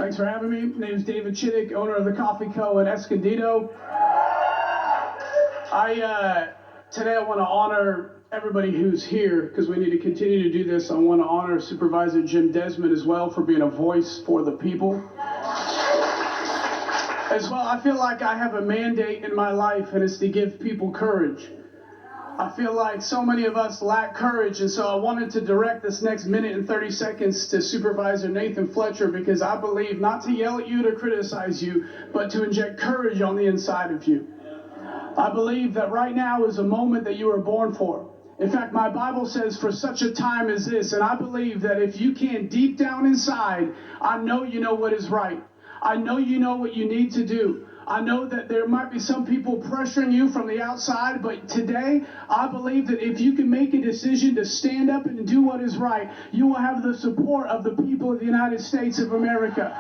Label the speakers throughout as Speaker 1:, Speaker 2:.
Speaker 1: Thanks for having me. My name is David Chittick, owner of the Coffee Co. in Escondido. Today I want to honor everybody who's here because we need to continue to do this. I want to honor Supervisor Jim Desmond as well for being a voice for the people. As well, I feel like I have a mandate in my life, and it's to give people courage. I feel like so many of us lack courage, and so I wanted to direct this next minute and 30 seconds to Supervisor Nathan Fletcher because I believe not to yell at you, to criticize you, but to inject courage on the inside of you. I believe that right now is a moment that you were born for. In fact, my Bible says for such a time as this, and I believe that if you can deep down inside, I know you know what is right. I know you know what you need to do. I know that there might be some people pressuring you from the outside, but today I believe that if you can make a decision to stand up and do what is right, you will have the support of the people of the United States of America.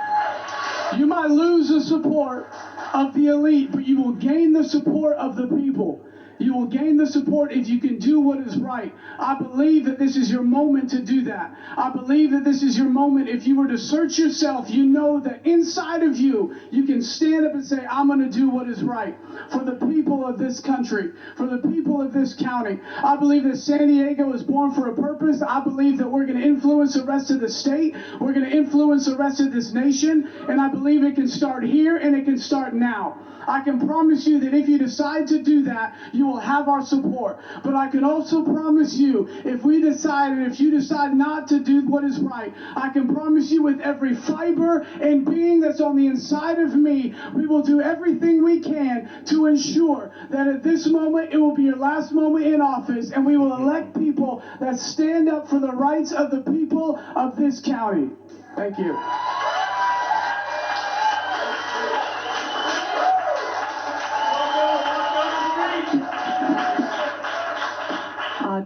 Speaker 1: You might lose the support of the elite, but you will gain the support of the people. You will gain the support if you can do what is right. I believe that this is your moment to do that. I believe that this is your moment. If you were to search yourself, you know that inside of you, you can stand up and say, I'm going to do what is right for the people of this country, for the people of this county. I believe that San Diego is born for a purpose. I believe that we're going to influence the rest of the state. We're going to influence the rest of this nation. And I believe it can start here and it can start now. I can promise you that if you decide to do that, you will have our support. But I can also promise you, if we decide and if you decide not to do what is right, I can promise you with every fiber and being that's on the inside of me, we will do everything we can to ensure that at this moment, it will be your last moment in office, and we will elect people that stand up for the rights of the people of this county. Thank you.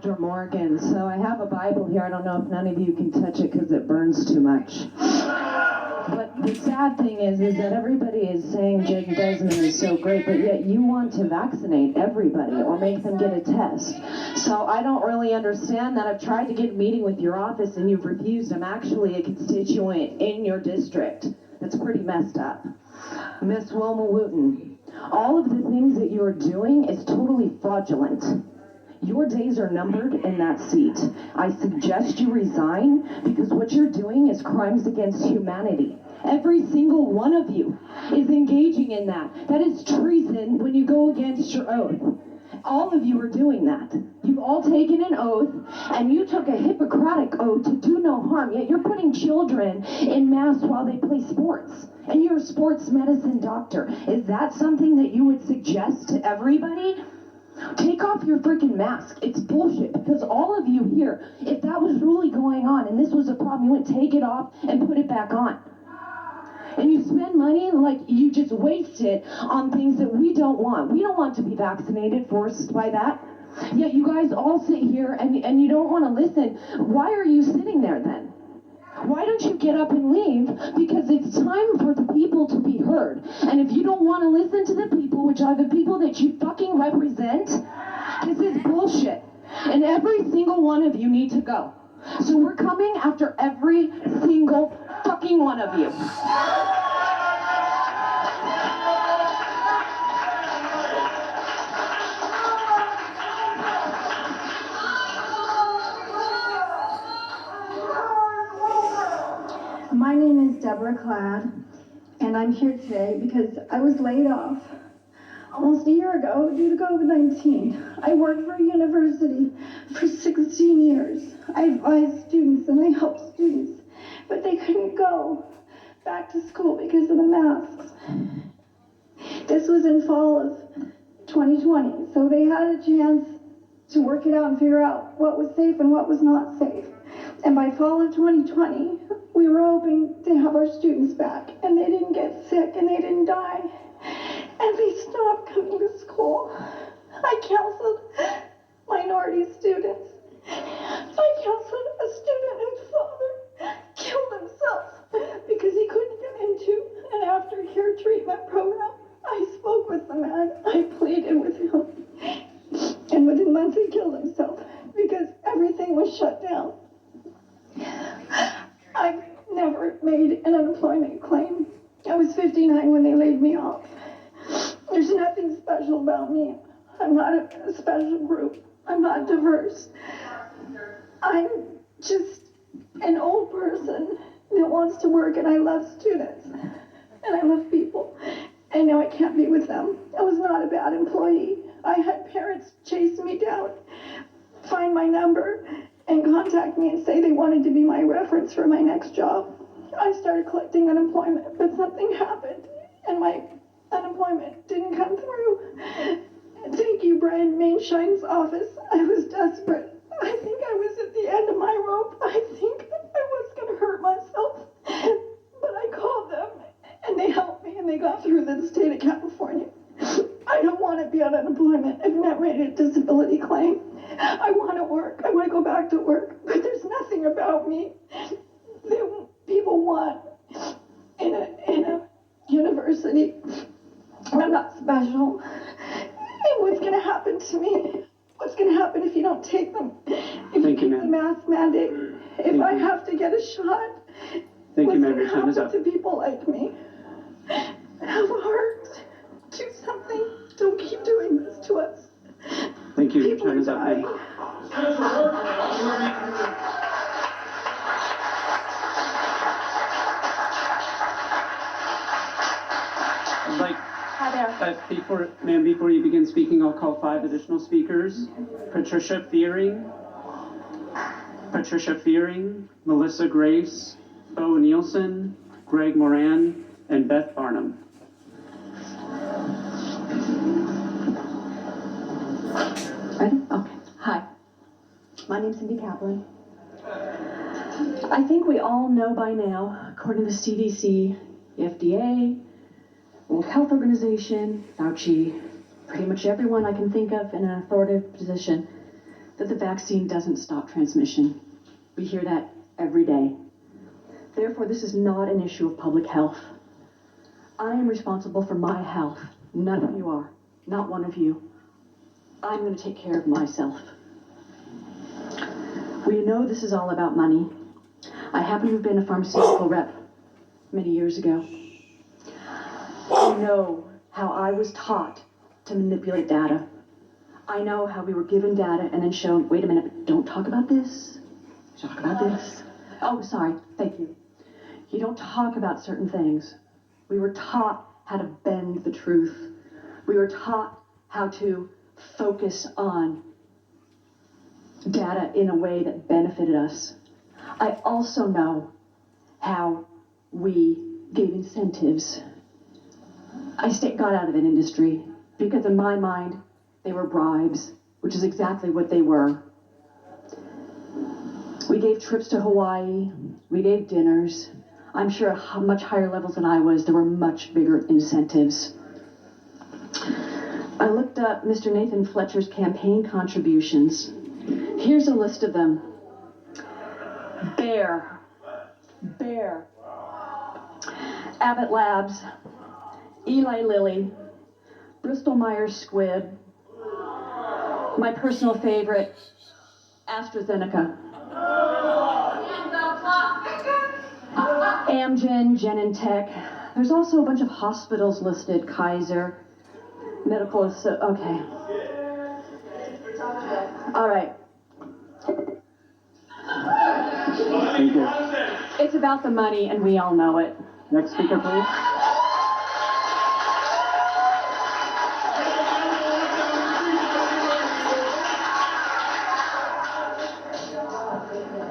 Speaker 2: Dr. Morgan. So I have a Bible here. I don't know if none of you can touch it because it burns too much. But the sad thing is that everybody is saying Jim Desmond is so great, but yet you want to vaccinate everybody or make them get a test. So I don't really understand that. I've tried to get a meeting with your office and you've refused. I'm actually a constituent in your district. That's pretty messed up. Miss Wilma Wooten, all of the things that you're doing is totally fraudulent. Your days are numbered in that seat. I suggest you resign because what you're doing is crimes against humanity. Every single one of you is engaging in that. That is treason when you go against your oath. All of you are doing that. You've all taken an oath, and you took a Hippocratic oath to do no harm, yet you're putting children in masks while they play sports. And you're a sports medicine doctor. Is that something that you would suggest to everybody? Take off your freaking mask. It's bullshit because all of you here, if that was really going on and this was a problem, you would take it off and put it back on. And you spend money like you just waste it on things that we don't want. We don't want to be vaccinated, forced by that. Yet you guys all sit here and you don't want to listen. Why are you sitting there then? Why don't you get up and leave? Because it's time for the people to be heard. And if you don't want to listen to the people, which are the people that you fucking represent, this is bullshit. And every single one of you need to go. So we're coming after every single fucking one of you.
Speaker 3: My name is Deborah Cladd, and I'm here today because I was laid off almost a year ago due to COVID-19. I worked for a university for 16 years. I advised students and I helped students, but they couldn't go back to school because of the masks. This was in fall of 2020, so they had a chance to work it out and figure out what was safe and what was not safe. And by fall of 2020, we were hoping to have our students back, and they didn't get sick and they didn't die. And they stopped coming to school. I counseled minority students. I counseled a student whose father killed himself because he couldn't get into an aftercare treatment program. I spoke with the man. I pleaded with him. And within months, he killed himself because everything was shut down. I've never made an unemployment claim 29 when they laid me off. There's nothing special about me. I'm not a special group. I'm not diverse. I'm just an old person that wants to work, and I love students, and I love people. And now I can't be with them. I was not a bad employee. I had parents chase me down, find my number, and contact me and say they wanted to be my reference for my next job. I started collecting unemployment, but something happened, and my unemployment didn't come through. Thank you, Brian Mainshine's office. I was desperate. I think I was at the end of my rope. I think I was going to hurt myself. But I called them, and they helped me, and they got through to the state of California. I don't want to be on unemployment. I've never made a disability claim. I want to work. I want to go back to work. But there's nothing about me that people want in a university. I'm not special. And what's going to happen to me? What's going to happen if you don't take them? If you keep the mask mandate? If I have to get a shot? What's going to happen to people like me? Have a heart. Do something. Don't keep doing this to us.
Speaker 4: Thank you.
Speaker 3: People
Speaker 4: Time
Speaker 3: are
Speaker 4: is up.
Speaker 3: dying.
Speaker 4: I'd like,
Speaker 3: Hi there.
Speaker 4: before you begin speaking, I'll call 5 additional speakers. Patricia Fearing, Melissa Grace, Bo Nielsen, Greg Moran, and Beth Barnum.
Speaker 5: Ready? Okay. Hi. My name's Cindy Kaplan. I think we all know by now, according to the CDC, the FDA, World Health Organization, Fauci, pretty much everyone I can think of in an authoritative position, that the vaccine doesn't stop transmission. We hear that every day. Therefore, this is not an issue of public health. I am responsible for my health. None of you are. Not one of you. I'm going to take care of myself. We know this is all about money. I happen to have been a pharmaceutical rep many years ago. I know how I was taught to manipulate data. I know how we were given data and then shown, wait a minute, don't talk about this. Talk about this. Oh, sorry, thank you. You don't talk about certain things. We were taught how to bend the truth. We were taught how to focus on data in a way that benefited us. I also know how we gave incentives. I got out of that industry because in my mind, they were bribes, which is exactly what they were. We gave trips to Hawaii, we gave dinners. I'm sure at much higher levels than I was, there were much bigger incentives. I looked up Mr. Nathan Fletcher's campaign contributions. Here's a list of them. Bear, Abbott Labs, Eli Lilly, Bristol Myers Squibb, my personal favorite, AstraZeneca, Amgen, Genentech. There's also a bunch of hospitals listed, Kaiser, okay. All right.
Speaker 4: Thank you.
Speaker 5: It's about the money, and we all know it.
Speaker 4: Next speaker, please.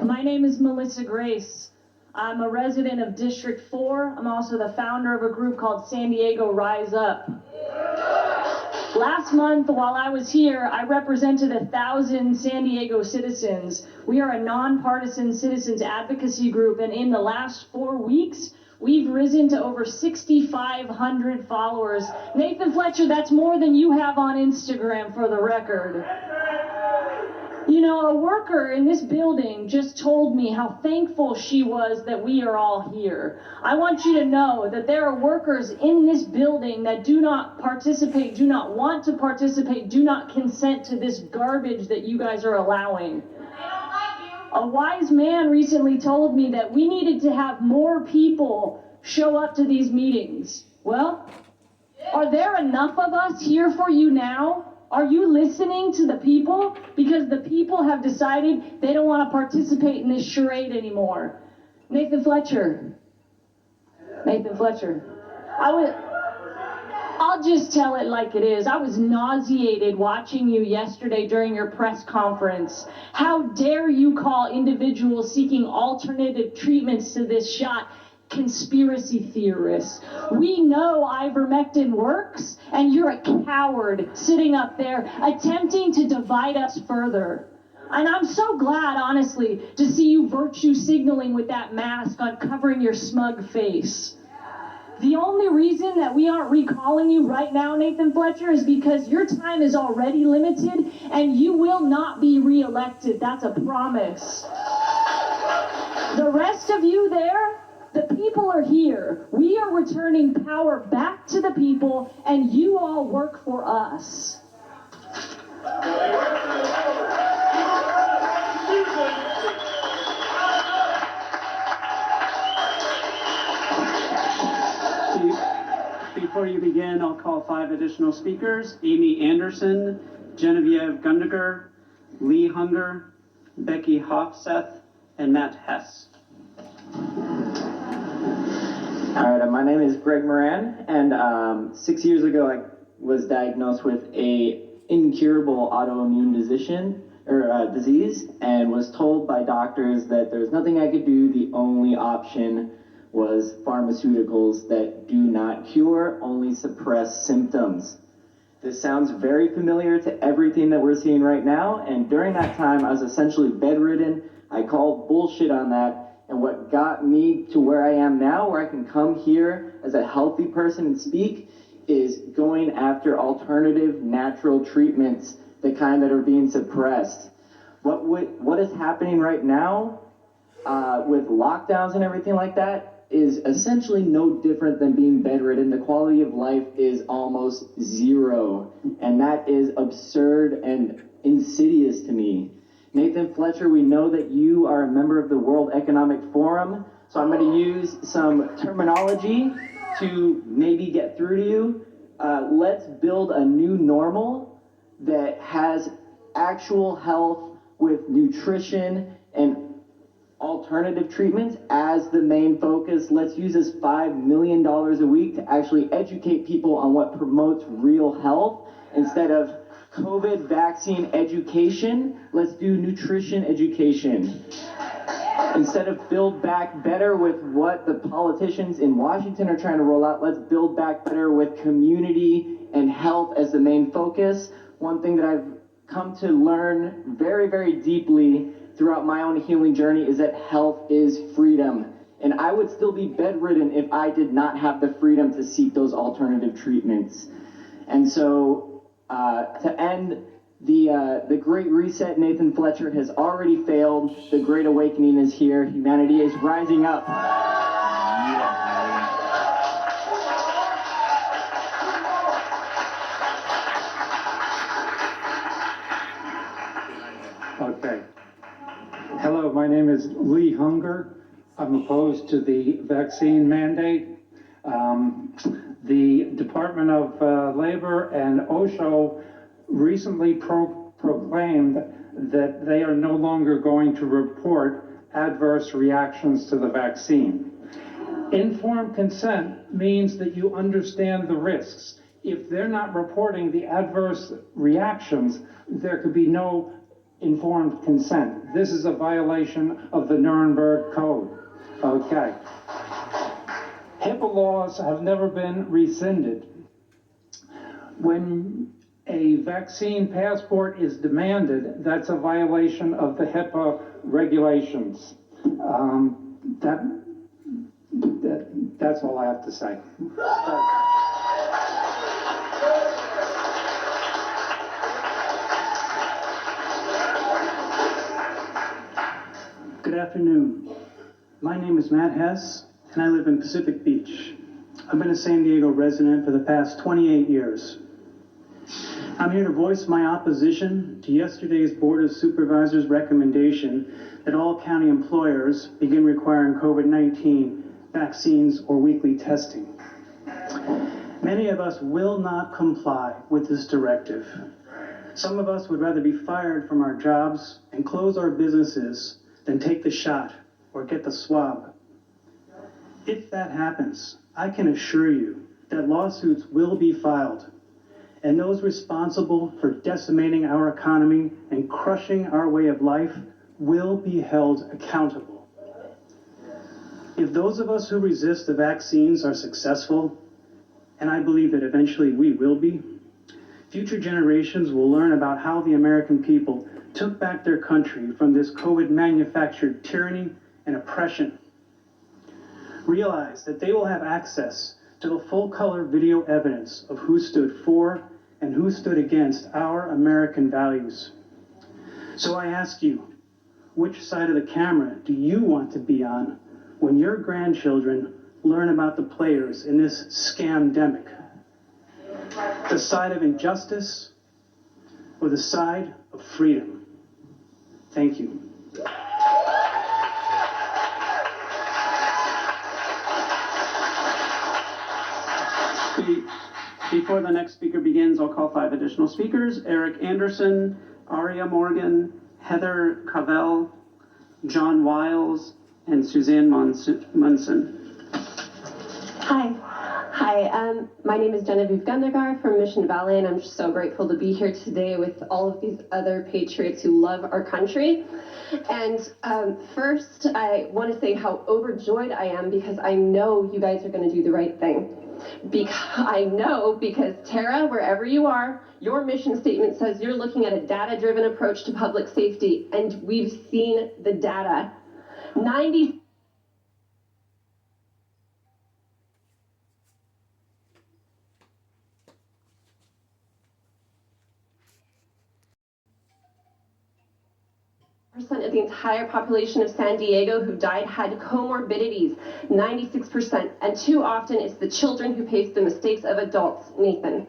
Speaker 6: My name is Melissa Grace. I'm a resident of District 4. I'm also the founder of a group called San Diego Rise Up. Last month, while I was here, I represented 1,000 San Diego citizens. We are a nonpartisan citizens advocacy group, and in the last 4 weeks, we've risen to over 6,500 followers. Nathan Fletcher, that's more than you have on Instagram, for the record. You know, a worker in this building just told me how thankful she was that we are all here. I want you to know that there are workers in this building that do not participate, do not want to participate, do not consent to this garbage that you guys are allowing. A wise man recently told me that we needed to have more people show up to these meetings. Well, are there enough of us here for you now? Are you listening to the people? Because the people have decided they don't want to participate in this charade anymore. Nathan Fletcher. I'll just tell it like it is. I was nauseated watching you yesterday during your press conference. How dare you call individuals seeking alternative treatments to this shot conspiracy theorists? We know ivermectin works, and you're a coward sitting up there attempting to divide us further. And I'm so glad, honestly, to see you virtue signaling with that mask on covering your smug face. The only reason that we aren't recalling you right now, Nathan Fletcher, is because your time is already limited and you will not be reelected. That's a promise. The rest of you there, the people are here. We are returning power back to the people, and you all work for us.
Speaker 4: Before you begin, I'll call 5 additional speakers: Amy Anderson, Genevieve Gundiger, Lee Hunger, Becky Hofseth, and Matt Hess.
Speaker 7: All right, my name is Greg Moran, and 6 years ago I was diagnosed with a incurable autoimmune disease, and was told by doctors that there's nothing I could do. The only option was pharmaceuticals that do not cure, only suppress symptoms. This sounds very familiar to everything that we're seeing right now, and during that time I was essentially bedridden. I called bullshit on that, and what got me to where I am now, where I can come here as a healthy person and speak, is going after alternative natural treatments, the kind that are being suppressed. What is happening right now with lockdowns and everything like that is essentially no different than being bedridden. The quality of life is almost zero, and that is absurd and insidious to me. Nathan Fletcher, we know that you are a member of the World Economic Forum, so I'm going to use some terminology to maybe get through to you. Let's build a new normal that has actual health with nutrition and alternative treatments as the main focus. Let's use this $5 million a week to actually educate people on what promotes real health. Instead of COVID vaccine education, let's do nutrition education. Instead of build back better with what the politicians in Washington are trying to roll out, let's build back better with community and health as the main focus. One thing that I've come to learn very, very deeply throughout my own healing journey is that health is freedom. And I would still be bedridden if I did not have the freedom to seek those alternative treatments. And so to end the Great Reset, Nathan Fletcher has already failed. The Great Awakening is here. Humanity is rising up.
Speaker 8: Okay. Hello, my name is Lee Hunger. I'm opposed to the vaccine mandate. The Department of Labor and OSHA recently proclaimed that they are no longer going to report adverse reactions to the vaccine. Informed consent means that you understand the risks. If they're not reporting the adverse reactions, there could be no informed consent. This is a violation of the Nuremberg Code. Okay. HIPAA laws have never been rescinded. When a vaccine passport is demanded, that's a violation of the HIPAA regulations. That's all I have to say.
Speaker 9: Good afternoon. My name is Matt Hess, and I live in Pacific Beach. I've been a San Diego resident for the past 28 years. I'm here to voice my opposition to yesterday's Board of Supervisors recommendation that all county employers begin requiring COVID-19 vaccines or weekly testing. Many of us will not comply with this directive. Some of us would rather be fired from our jobs and close our businesses than take the shot or get the swab. If that happens, I can assure you that lawsuits will be filed, and those responsible for decimating our economy and crushing our way of life will be held accountable. If those of us who resist the vaccines are successful, and I believe that eventually we will be, future generations will learn about how the American people took back their country from this COVID-manufactured tyranny and oppression. Realize that they will have access to the full-color video evidence of who stood for and who stood against our American values. So I ask you, which side of the camera do you want to be on when your grandchildren learn about the players in this scamdemic? The side of injustice or the side of freedom? Thank you.
Speaker 4: Before the next speaker begins, I'll call 5 additional speakers: Eric Anderson, Aria Morgan, Heather Cavell, John Wiles, and Suzanne Munson.
Speaker 10: Hi. My name is Genevieve Gundegar from Mission Valley, and I'm just so grateful to be here today with all of these other patriots who love our country. And first, I want to say how overjoyed I am because I know you guys are going to do the right thing. Because Tara, wherever you are, your mission statement says you're looking at a data-driven approach to public safety, and we've seen the data. 90% of the entire population of San Diego who died had comorbidities, 96%, and too often it's the children who face the mistakes of adults. Nathan,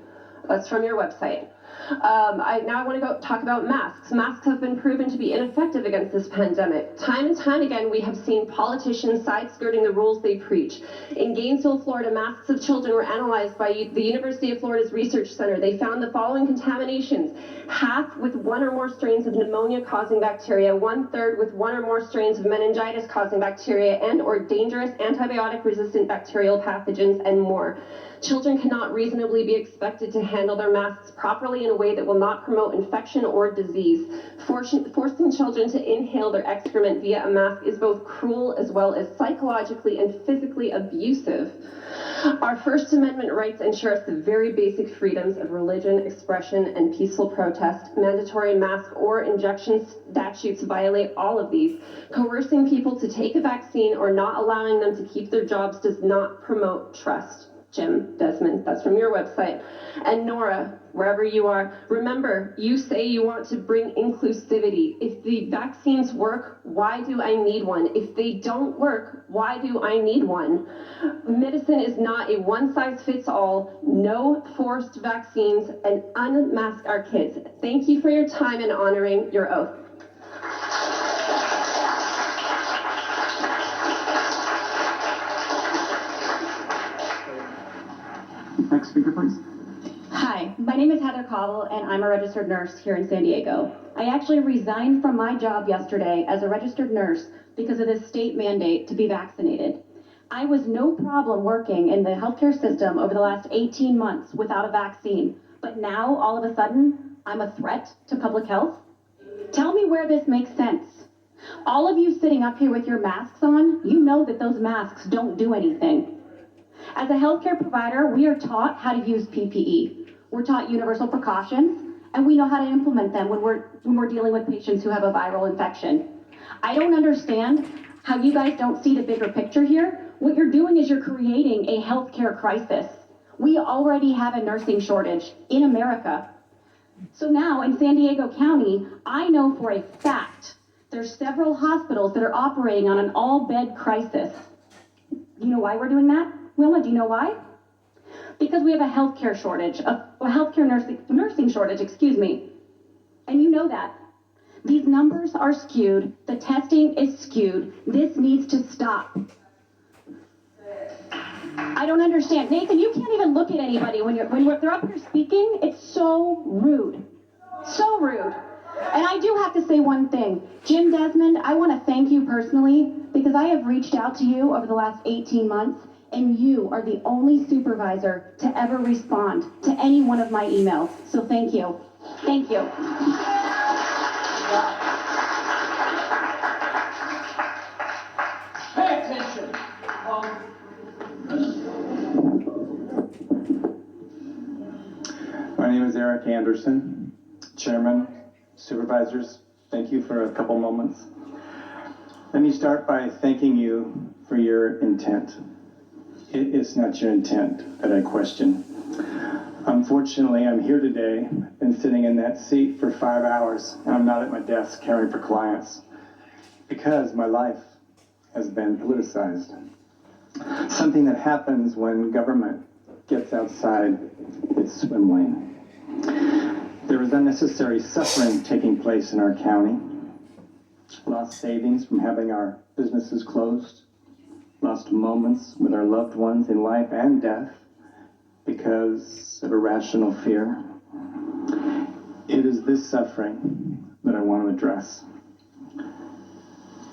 Speaker 10: that's from your website. I want to talk about masks. Masks have been proven to be ineffective against this pandemic. Time and time again, we have seen politicians side-skirting the rules they preach. In Gainesville, Florida, masks of children were analyzed by the University of Florida's Research Center. They found the following contaminations: half with one or more strains of pneumonia-causing bacteria, 1/3 with one or more strains of meningitis-causing bacteria and or dangerous antibiotic-resistant bacterial pathogens, and more. Children cannot reasonably be expected to handle their masks properly in a way that will not promote infection or disease. Forcing children to inhale their excrement via a mask is both cruel as well as psychologically and physically abusive. Our First Amendment rights ensure us the very basic freedoms of religion, expression, and peaceful protest. Mandatory mask or injection statutes violate all of these. Coercing people to take a vaccine or not allowing them to keep their jobs does not promote trust. Jim Desmond, that's from your website. And Nora, wherever you are, remember, you say you want to bring inclusivity. If the vaccines work, why do I need one? If they don't work, why do I need one? Medicine is not a one-size-fits-all. No forced vaccines, and unmask our kids. Thank you for your time and honoring your oath.
Speaker 4: Next speaker, please.
Speaker 11: Hi, my name is Heather Cobble, and I'm a registered nurse here in San Diego. I actually resigned from my job yesterday as a registered nurse because of this state mandate to be vaccinated. I was no problem working in the healthcare system over the last 18 months without a vaccine, but now all of a sudden, I'm a threat to public health? Tell me where this makes sense. All of you sitting up here with your masks on, you know that those masks don't do anything. As a healthcare provider, we are taught how to use PPE. We're taught universal precautions, and we know how to implement them when we're dealing with patients who have a viral infection. I don't understand how you guys don't see the bigger picture here. What you're doing is you're creating a healthcare crisis. We already have a nursing shortage in America. So now in San Diego County, I know for a fact there's several hospitals that are operating on an all-bed crisis. You know why we're doing that? Wilma, do you know why? Because we have a healthcare shortage, a healthcare nursing shortage, And you know that. These numbers are skewed. The testing is skewed. This needs to stop. I don't understand. Nathan, you can't even look at anybody when they're up here speaking. It's so rude. So rude. And I do have to say one thing. Jim Desmond, I want to thank you personally because I have reached out to you over the last 18 months and you are the only supervisor to ever respond to any one of my emails. So thank you. Thank you.
Speaker 1: Pay attention.
Speaker 12: My name is Eric Anderson, Chairman, Supervisors. Thank you for a couple moments. Let me start by thanking you for your intent. It is not your intent that I question. Unfortunately, I'm here today, been sitting in that seat for 5 hours, and I'm not at my desk caring for clients because my life has been politicized. Something that happens when government gets outside its swim lane. There is unnecessary suffering taking place in our county. Lost savings from having our businesses closed. Lost moments with our loved ones in life and death because of irrational fear. It is this suffering that I want to address.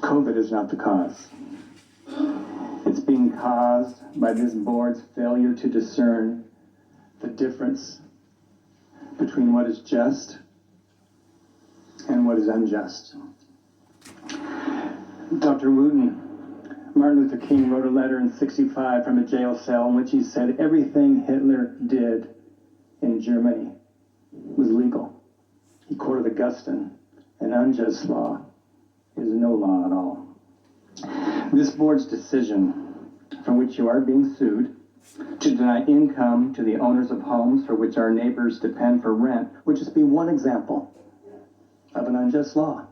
Speaker 12: COVID is not the cause. It's being caused by this board's failure to discern the difference between what is just and what is unjust. Dr. Wooten, Martin Luther King wrote a letter in '65 from a jail cell in which he said everything Hitler did in Germany was legal. He quoted Augustine, an unjust law is no law at all. This board's decision, from which you are being sued, to deny income to the owners of homes for which our neighbors depend for rent would just be one example of an unjust law.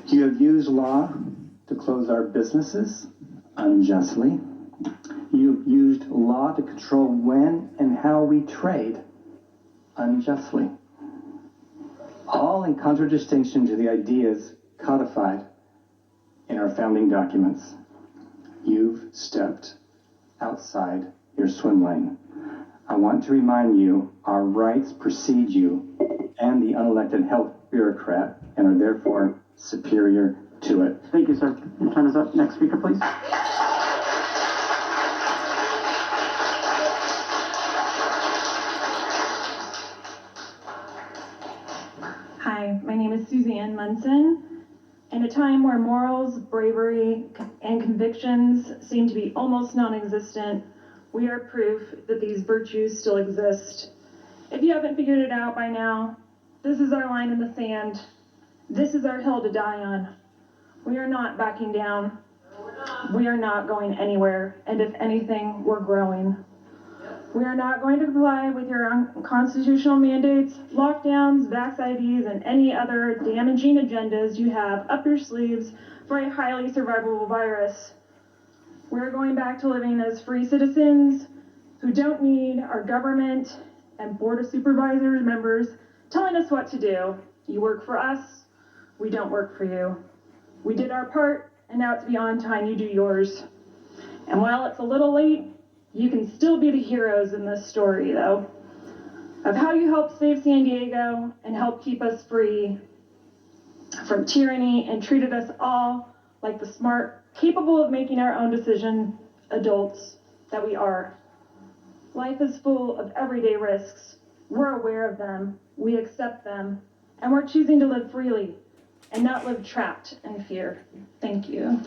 Speaker 12: You have used law to close our businesses unjustly. You've used law to control when and how we trade unjustly. All in contradistinction to the ideas codified in our founding documents. You've stepped outside your swim lane. I want to remind you our rights precede you and the unelected health bureaucrat and are therefore superior to it.
Speaker 4: Thank you, sir. Your time is up. Next speaker, please.
Speaker 13: Hi, my name is Suzanne Munson. In a time where morals, bravery, and convictions seem to be almost non-existent, we are proof that these virtues still exist. If you haven't figured it out by now, this is our line in the sand. This is our hill to die on. We are not backing down. We are not going anywhere, and if anything, we're growing. We are not going to comply with your unconstitutional mandates, lockdowns, vax IDs, and any other damaging agendas you have up your sleeves for a highly survivable virus. We're going back to living as free citizens who don't need our government and Board of Supervisors members telling us what to do. You work for us, we don't work for you. We did our part, and now it's beyond time you do yours. And while it's a little late, you can still be the heroes in this story, though, of how you helped save San Diego and help keep us free from tyranny and treated us all like the smart, capable of making our own decision adults that we are. Life is full of everyday risks. We're aware of them, we accept them, and we're choosing to live freely and not live trapped in fear. Thank you.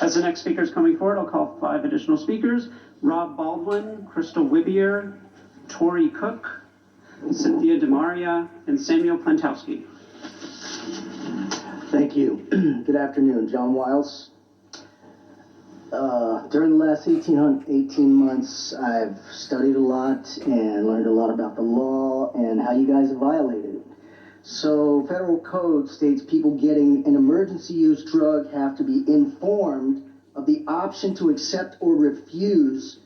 Speaker 4: As the next speaker is coming forward, I'll call 5 additional speakers. Rob Baldwin, Crystal Wibier, Tori Cook, Cynthia DeMaria, and Samuel Plantowski.
Speaker 14: Thank you. Good afternoon. John Wiles. During the last 18 months, I've studied a lot and learned a lot about the law and how you guys have violated it. So federal code states people getting an emergency use drug have to be informed of the option to accept or refuse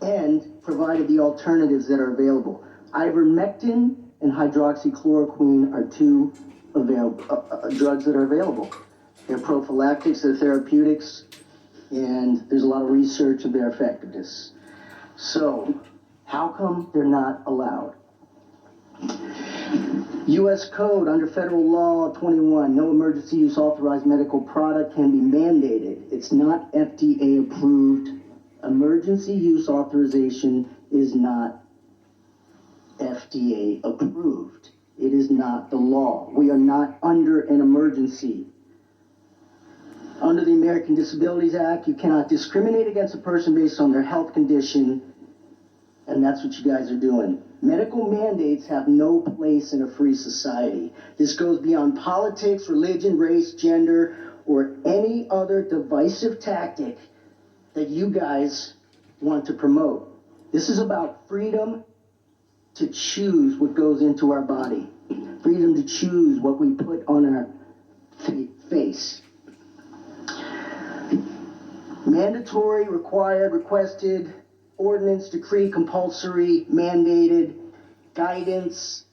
Speaker 14: and provided the alternatives that are available. Ivermectin and hydroxychloroquine are 2 drugs that are available. They're prophylactics, they're therapeutics, and there's a lot of research of their effectiveness. So, how come they're not allowed? U.S. Code under Federal Law 21, no emergency use authorized medical product can be mandated. It's not FDA approved. Emergency use authorization is not FDA approved. It is not the law. We are not under an emergency. Under the American Disabilities Act, you cannot discriminate against a person based on their health condition, and that's what you guys are doing. Medical mandates have no place in a free society. This goes beyond politics, religion, race, gender, or any other divisive tactic that you guys want to promote. This is about freedom to choose what goes into our body, freedom to choose what we put on our face. Mandatory, required, requested, ordinance, decree, compulsory, mandated, guidance,